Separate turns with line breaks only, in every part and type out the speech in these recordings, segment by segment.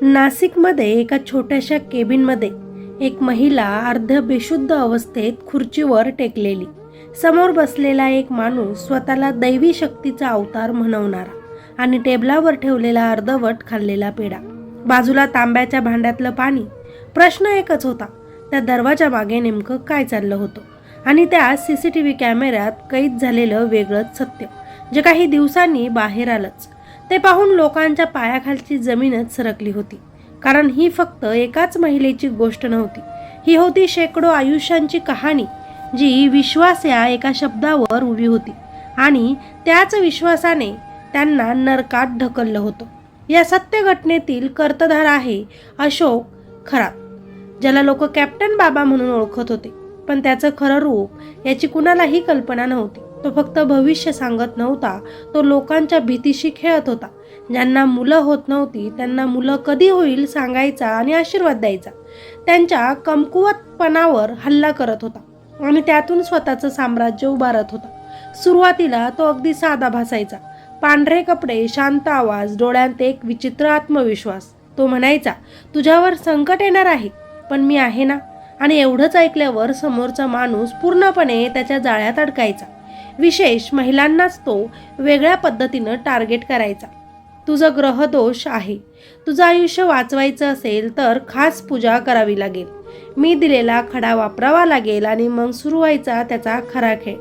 नाशिकमध्ये एका छोट्याशा केबिनमध्ये एक महिला अर्ध बेशुद्ध अवस्थेत खुर्चीवर टेकलेली. समोर बसलेला एक माणूस स्वतःला दैवी शक्तीचा अवतार म्हणवणारा आणि टेबलावर ठेवलेला अर्धवट खाल्लेला पेढा. बाजूला तांब्याच्या भांड्यातलं पाणी. प्रश्न एकच होता, त्या दरवाजा मागे नेमकं काय चाललं होतं? आणि त्या CCTV कॅमेऱ्यात कैद झालेलं वेगळंच सत्य, जे काही दिवसांनी बाहेर आलंच. ते पाहून लोकांच्या पायाखालची जमीनच सरकली होती. कारण ही फक्त एकाच महिलेची गोष्ट नव्हती, ही होती शेकडो आयुष्यांची कहाणी, जी विश्वास या एका शब्दावर उभी होती. आणि त्याच विश्वासाने त्यांना नरकात ढकललं होतं. या सत्य घटनेतील कर्तधार आहे अशोक खरात, ज्याला लोक कॅप्टन बाबा म्हणून ओळखत होते. पण त्याचं खरं रूप याची कुणालाही कल्पना नव्हती. तो फक्त भविष्य सांगत नव्हता, तो लोकांच्या भीतीशी खेळत होता. ज्यांना मुलं होत नव्हती त्यांना मुलं कधी होईल सांगायचा आणि आशीर्वाद द्यायचा. त्यांच्या कमकुवतपणावर हल्ला करत होता आणि त्यातून स्वतःचं साम्राज्य उभारत होता. सुरुवातीला तो अगदी साधा भासायचा. पांढरे कपडे, शांत आवाज, डोळ्यात एक विचित्र आत्मविश्वास. तो म्हणायचा, तुझ्यावर संकट येणार आहे, पण मी आहे ना. आणि एवढंच ऐकल्यावर समोरचा माणूस पूर्णपणे त्याच्या जाळ्यात अडकायचा. विशेष महिलांनाच तो वेगळ्या पद्धतीनं टार्गेट करायचा. तुझं ग्रहदोष आहे, तुझं आयुष्य वाचवायचं असेल तर खास पूजा करावी लागेल, मी दिलेला खडा वापरावा लागेल आणि मग सुरू व्हायचा त्याचा खरा खेळ.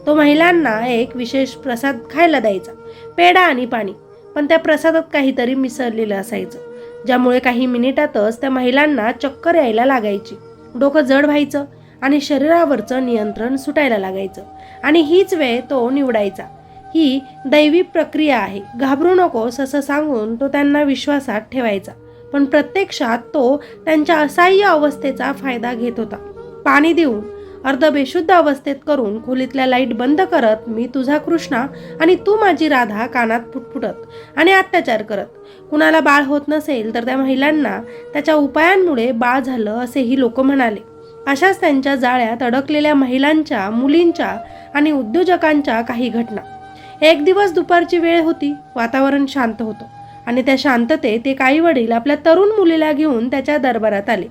तो महिलांना एक विशेष प्रसाद खायला द्यायचा, पेढा आणि पाणी. पण त्या प्रसादात काहीतरी मिसळलेलं असायचं, ज्यामुळे काही मिनिटातच त्या महिलांना चक्कर यायला लागायची, डोकं जड व्हायचं आणि शरीरावरचं नियंत्रण सुटायला लागायचं. आणि हीच वेळ तो निवडायचा. ही दैवी प्रक्रिया आहे, घाबरू नकोस असं सांगून तो त्यांना विश्वासात ठेवायचा. पण प्रत्यक्षात तो त्यांच्या असहाय्य अवस्थेचा फायदा घेत होता. पाणी देऊन अर्ध बेशुद्ध अवस्थेत करून खोलीतल्या लाईट बंद करत, मी तुझा कृष्णा आणि तू माझी राधा कानात फुटफुटत आणि अत्याचार करत. कुणाला बाळ होत नसेल तर त्या महिलांना त्याच्या उपायांमुळे बाळ झालं असेही लोक म्हणाले. अशाच त्यांच्या जाळ्यात अडकलेल्या महिलांच्या, मुलींच्या आणि उद्योजकांच्या काही घटना. एक दिवस दुपारची वेळ होती, वातावरण शांत होतं आणि त्या शांततेत एक आई वडील आपल्या तरुण मुलीला घेऊन त्याच्या दरबारात आले.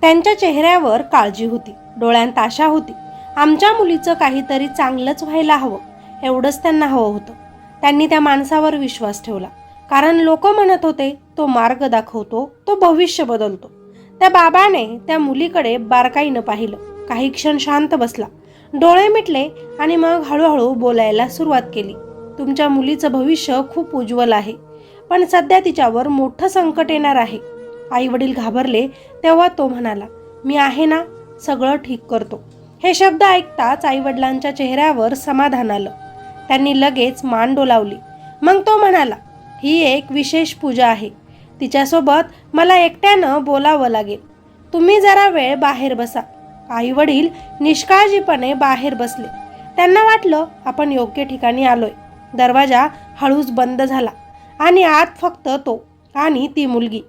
त्यांच्या चेहऱ्यावर काळजी होती, डोळ्यांत आशा होती. आमच्या मुलीचं काहीतरी चांगलंच व्हायला हवं, एवढंच त्यांना हवं होतं. त्यांनी त्या माणसावर विश्वास ठेवला, कारण लोक म्हणत होते तो मार्ग दाखवतो, तो भविष्य बदलतो. त्या बाबाने त्या मुलीकडे बारकाईनं पाहिलं, काही क्षण शांत बसला, डोळे मिटले आणि मग हळूहळू बोलायला सुरुवात केली. तुमच्या मुलीचं भविष्य खूप उज्ज्वल आहे, पण सध्या तिच्यावर मोठं संकट येणार आहे. आई वडील घाबरले. तेव्हा तो म्हणाला, मी आहे ना, सगळं ठीक करतो. हे शब्द ऐकताच आई वडिलांच्या चेहऱ्यावर समाधान आलं. त्यांनी लगेच मान डोलावली. मग तो म्हणाला, ही एक विशेष पूजा आहे, तिच्यासोबत मला एकट्यानं बोलावं लागेल. तुम्ही जरा वेळ बाहेर बसा. आई वडील निष्काळजीपणे बाहेर बसले. त्यांना वाटलं आपण योग्य ठिकाणी आलोय. दरवाजा हळूच बंद झाला आणि आत फक्त तो आणि ती मुलगी.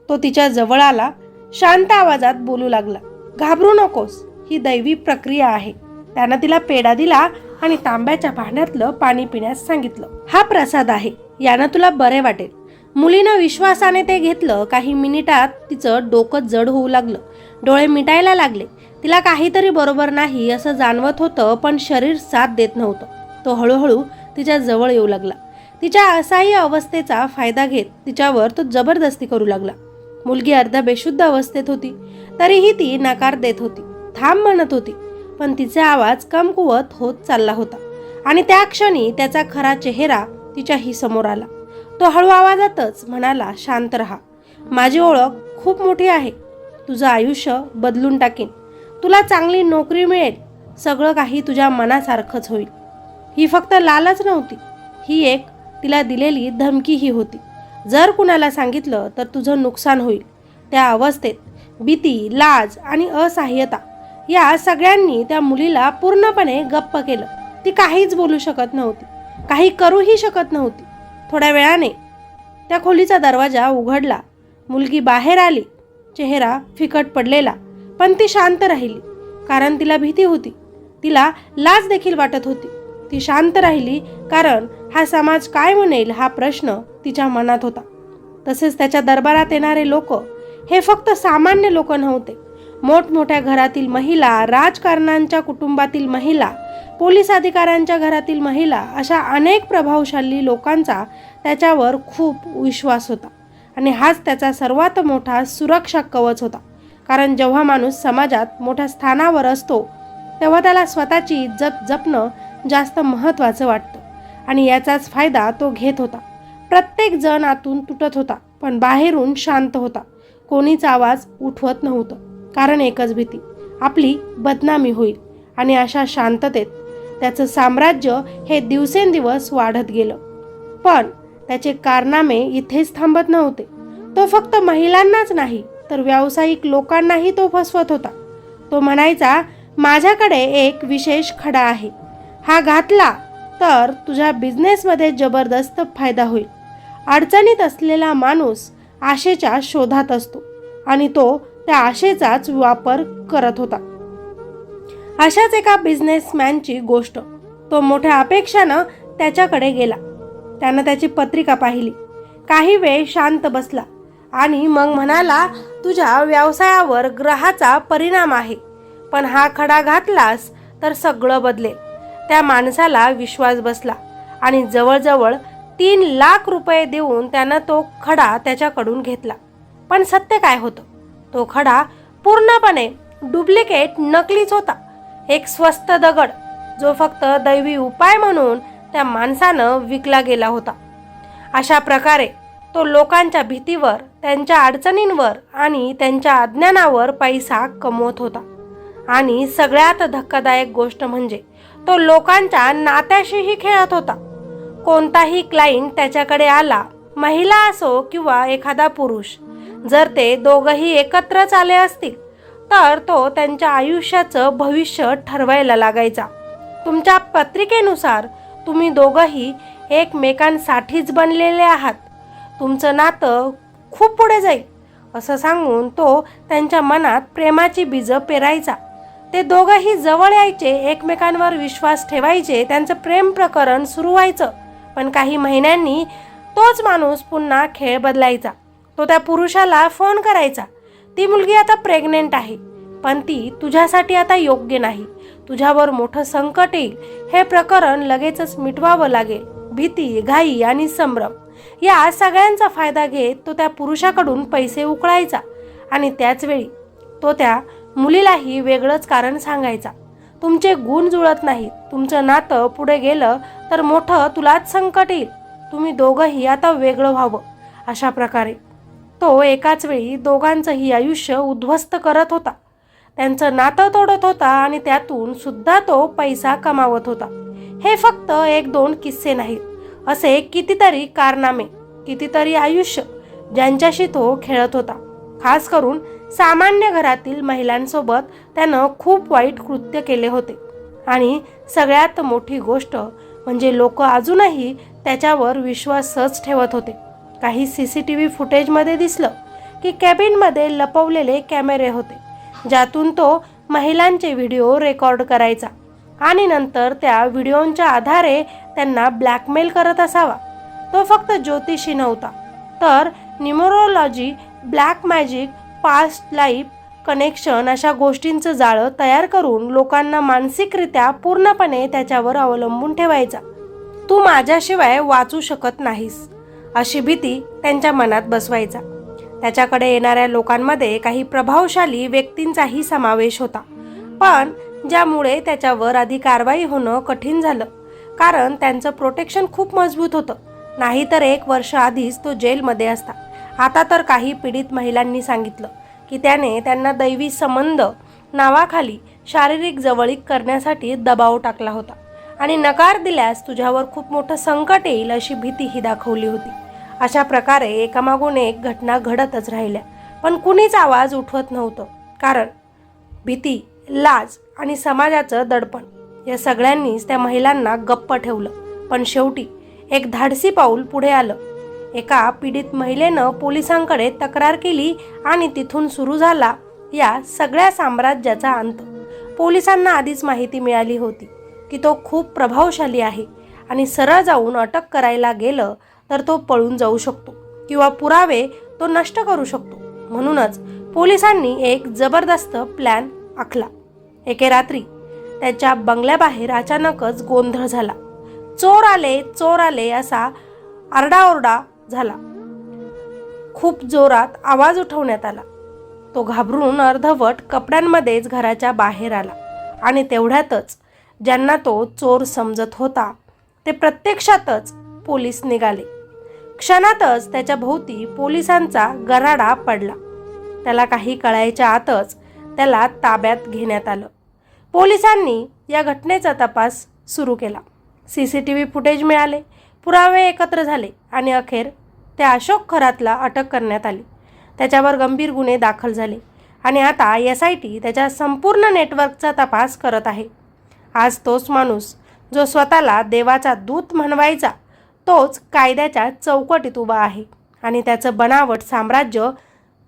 तो तिच्या जवळ आला, शांत आवाजात बोलू लागला, घाबरू नकोस, ही दैवी प्रक्रिया आहे. त्यानं तिला पेढा दिला आणि तांब्याच्या भांड्यातलं पाणी पिण्यास सांगितलं. हा प्रसाद आहे, यानं तुला बरे वाटेल. मुलीनं विश्वासाने ते घेतलं. काही मिनिटात तिचं डोकं जड होऊ लागलं, डोळे मिटायला लागले. तिला काहीतरी बरोबर नाही असं जाणवत होतं, पण शरीर साथ देत नव्हतं. तो हळूहळू तिच्या जवळ येऊ लागला. तिच्या असहाय्य अवस्थेचा फायदा घेत तिच्यावर तो जबरदस्ती करू लागला. मुलगी अर्धा बेशुद्ध अवस्थेत होती, तरीही ती नकार देत होती, थांब म्हणत होती. पण तिचा आवाज कमकुवत होत चालला होता. आणि त्या क्षणी त्याचा खरा चेहरा तिच्याही समोर आला. तो हळू आवाजातच म्हणाला, शांत रहा, माझी ओळख खूप मोठी आहे, तुझं आयुष्य बदलून टाकीन, तुला चांगली नोकरी मिळेल, सगळं काही तुझ्या मनासारखंच होईल. ही फक्त लालच नव्हती, ही एक तिला दिलेली धमकीही होती. जर कुणाला सांगितलं तर तुझं नुकसान होईल. त्या अवस्थेत भीती, लाज आणि असहाय्यता या सगळ्यांनी त्या मुलीला पूर्णपणे गप्प केलं. ती काहीच बोलू शकत नव्हती, काही करूही शकत नव्हती. थोड्या वेळाने त्या खोलीचा दरवाजा उघडला. मुलगी बाहेर आली, चेहरा फिकट पडलेला, पण ती शांत राहिली. कारण तिला भीती होती, तिला लाज देखील वाटत होती. ती शांत राहिली कारण हा समाज काय म्हणेल हा प्रश्न तिच्या मनात होता. तसेच त्याच्या दरबारात येणारे लोक हे फक्त सामान्य लोक नव्हते. मोठमोठ्या घरातील महिला, राजकारण्यांच्या कुटुंबातील महिला, पोलीस अधिकाऱ्यांच्या घरातील महिला, अशा अनेक प्रभावशाली लोकांचा त्याच्यावर खूप विश्वास होता. आणि हाच त्याचा सर्वात मोठा सुरक्षा कवच होता. कारण जेव्हा माणूस समाजात मोठ्या स्थानावर असतो तेव्हा त्याला स्वतःची इज्जत जपणं जास्त महत्त्वाचं वाटतं. आणि याचाच फायदा तो घेत होता. प्रत्येक जण आतून तुटत होता, पण बाहेरून शांत होता. कोणीच आवाज उठवत नव्हतं. कारण एकच भीती, आपली बदनामी होईल. आणि अशा शांततेत त्याचं साम्राज्य हे दिवसेंदिवस वाढत गेलं. पण त्याचे कारनामे इथेच थांबत नव्हते. तो फक्त महिलांनाच नाही तर व्यावसायिक लोकांनाही तो फसवत होता. तो म्हणायचा, माझ्याकडे एक विशेष खडा आहे, हा घातला तर तुझ्या बिझनेसमध्ये जबरदस्त फायदा होईल. अडचणीत असलेला माणूस आशेच्या शोधात असतो आणि तो त्या आशेचाच वापर करत होता. अशाच एका बिझनेसमॅनची गोष्ट. तो मोठ्या अपेक्षानं त्याच्याकडे गेला. त्यानं त्याची पत्रिका पाहिली. काही वेळ शांत बसला आणि मग म्हणाला, तुझ्या व्यवसायावर ग्रहाचा परिणाम आहे, पण हा खडा घातलास तर सगळं बदलेल. त्या माणसाला विश्वास बसला आणि जवळजवळ 3 लाख रुपये देऊन त्यानं तो खडा त्याच्याकडून घेतला. पण सत्य काय होतं? तो खडा पूर्णपणे डुप्लिकेट, नकलीच होता. एक स्वस्त दगड जो फक्त दैवी उपाय म्हणून त्या माणसानं विकला गेला होता. अशा प्रकारे तो लोकांच्या भीतीवर, त्यांच्या अडचणींवर आणि त्यांच्या अज्ञानावर पैसा कमवत होता. आणि सगळ्यात धक्कादायक गोष्ट म्हणजे तो लोकांच्या नात्याशीही खेळत होता. कोणताही क्लायंट त्याच्याकडे आला, महिला असो किंवा एखादा पुरुष, जर ते दोघंही एकत्रच आले असतील तर तो त्यांच्या आयुष्याचं भविष्य ठरवायला लागायचा. तुमच्या पत्रिकेनुसार तुम्ही दोघंही एकमेकांसाठीच बनलेले आहात, तुमचं नातं खूप पुढे जाईल असं सांगून तो त्यांच्या मनात प्रेमाची बीजं पेरायचा. ते दोघंही जवळ यायचे, एकमेकांवर विश्वास ठेवायचे, त्यांचं प्रेम प्रकरण सुरू व्हायचं. पण काही महिन्यांनी तोच माणूस पुन्हा खेळ बदलायचा. तो त्या पुरुषाला फोन करायचा, ती मुलगी आता प्रेग्नेंट आहे, पण ती तुझ्यासाठी आता योग्य नाही, तुझ्यावर मोठं संकट येईल, हे प्रकरण लगेचच मिटवावं लागेल. भीती, घाई आणि संभ्रम या सगळ्यांचा फायदा घेत तो त्या पुरुषाकडून पैसे उकळायचा. आणि त्याच वेळी तो त्या मुलीलाही वेगळंच कारण सांगायचा, तुमचे गुण जुळत नाहीत, तुमचं नातं पुढे गेलं तर मोठं तुलाच संकट येईल, तुम्ही दोघंही आता वेगळं व्हावं. अशा प्रकारे तो एकाच वेळी दोघांचंही आयुष्य उद्ध्वस्त करत होता. त्यांचं नातं तोडत होता आणि त्यातून सुद्धा तो पैसा कमावत होता. हे फक्त 1-2 किस्से नाहीत, असे कितीतरी कारनामे, कितीतरी आयुष्य ज्यांच्याशी तो खेळत होता. खास करून सामान्य घरातील महिलांसोबत त्यानं खूप वाईट कृत्य केले होते. आणि सगळ्यात मोठी गोष्ट म्हणजे लोक अजूनही त्याच्यावर विश्वासच ठेवत होते. काही CCTV फुटेजमध्ये दिसलं की कॅबिनमध्ये लपवलेले कॅमेरे होते, ज्यातून तो महिलांचे व्हिडिओ रेकॉर्ड करायचा आणि नंतर त्या व्हिडिओंच्या आधारे त्यांना ब्लॅकमेल करत असावा. तो फक्त ज्योतिषी नव्हता, तर numerology, black magic, past life connection अशा गोष्टींचं जाळं तयार करून लोकांना मानसिकरित्या पूर्णपणे त्याच्यावर अवलंबून ठेवायचा. तू माझ्याशिवाय वाचू शकत नाहीस अशी भीती त्यांच्या मनात बसवायचा. त्याच्याकडे येणाऱ्या लोकांमध्ये काही प्रभावशाली व्यक्तींचाही समावेश होता, पण ज्यामुळे त्याच्यावर आधी कारवाई होणं कठीण झालं, कारण त्यांचं प्रोटेक्शन खूप मजबूत होतं. नाहीतर 1 वर्ष आधीच तो जेलमध्ये असता. आता तर काही पीडित महिलांनी सांगितलं की त्याने त्यांना दैवी संबंध नावाखाली शारीरिक जवळीक करण्यासाठी दबाव टाकला होता आणि नकार दिल्यास तुझ्यावर खूप मोठं संकट येईल अशी भीतीही दाखवली होती. अशा प्रकारे एकामागून एक घटना घडतच राहिल्या, पण कुणीच आवाज उठवत नव्हतं. कारण भीती, लाज आणि समाजाचं दडपण या सगळ्यांनीच त्या महिलांना गप्प ठेवलं. पण शेवटी एक धाडसी पाऊल पुढे आलं. एका पीडित महिलेनं पोलिसांकडे तक्रार केली आणि तिथून सुरू झाला या सगळ्या साम्राज्याचा अंत. पोलिसांना आधीच माहिती मिळाली होती की तो खूप प्रभावशाली आहे आणि सरळ जाऊन अटक करायला गेलं तर तो पळून जाऊ शकतो. किंवा पुरावे तो नष्ट करू शकतो. म्हणूनच पोलिसांनी एक जबरदस्त प्लॅन आखला. एके रात्री त्याच्या बंगल्याबाहेर अचानकच गोंधळ झाला. चोर आले असा आरडाओरडा झाला. खूप जोरात आवाज उठवण्यात आला. तो घाबरून अर्धवट कपड्यांमध्येच घराच्या बाहेर आला आणि तेवढ्यातच ज्यांना तो चोर समजत होता ते प्रत्यक्षातच पोलीस निघाले. क्षणातच त्याच्या भोवती पोलिसांचा गराडा पडला. त्याला काही कळायच्या आतच त्याला ताब्यात घेण्यात आलं. पोलिसांनी या घटनेचा तपास सुरू केला. CCTV फुटेज मिळाले, पुरावे एकत्र झाले आणि अखेर त्या अशोक खरातला अटक करण्यात आली. त्याच्यावर गंभीर गुन्हे दाखल झाले आणि आता SIT त्याच्या संपूर्ण नेटवर्कचा तपास करत आहे. आज तोच माणूस जो स्वतःला देवाचा दूत म्हणवायचा तोच कायद्याच्या चौकटीत उभा आहे आणि त्याचं बनावट साम्राज्य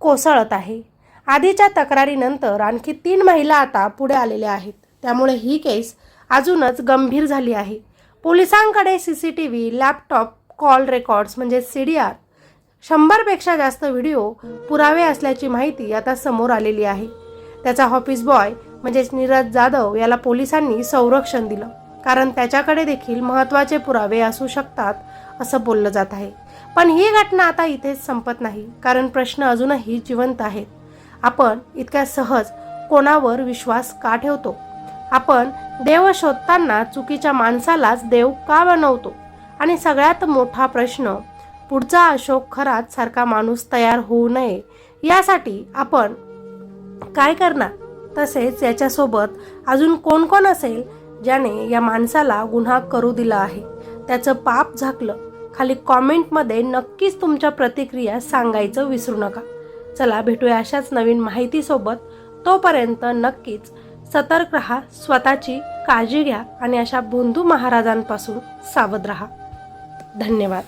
कोसळत आहे. आधीच्या तक्रारीनंतर आणखी 3 महिला आता पुढे आलेल्या आहेत. त्यामुळे ही केस अजूनच गंभीर झाली आहे. पोलिसांकडे CCTV, लॅपटॉप, कॉल रेकॉर्ड्स म्हणजे CDR, 100पेक्षा जास्त व्हिडिओ पुरावे असल्याची माहिती आता समोर आलेली आहे. त्याचा ऑफिस बॉय म्हणजेच नीरज जाधव याला पोलिसांनी संरक्षण दिलं, कारण त्याच्याकडे देखील महत्त्वाचे पुरावे असू शकतात असं बोललं जात आहे. पण ही घटना आता इथेच संपत नाही, कारण प्रश्न अजूनही जिवंत आहेत. आपण इतक्या सहज कोणावर विश्वास का ठेवतो? आपण देव शोधताना चुकीच्या माणसालाच देव का बनवतो? आणि सगळ्यात मोठा प्रश्न, पुढचा अशोक खरात सारखा माणूस तयार होऊ नये यासाठी आपण काय करणार? तसेच याच्यासोबत अजून कोण कोण असेल ज्याने या माणसाला गुन्हा करू दिला आहे, त्याचं पाप झाकलं? खाली कॉमेंटमध्ये नक्कीच तुमच्या प्रतिक्रिया सांगायचं विसरू नका. चला भेटूया अशाच नवीन माहितीसोबत. तोपर्यंत नक्कीच सतर्क राहा, स्वतःची काळजी घ्या आणि अशा भोंदू महाराजांपासून सावध राहा. धन्यवाद.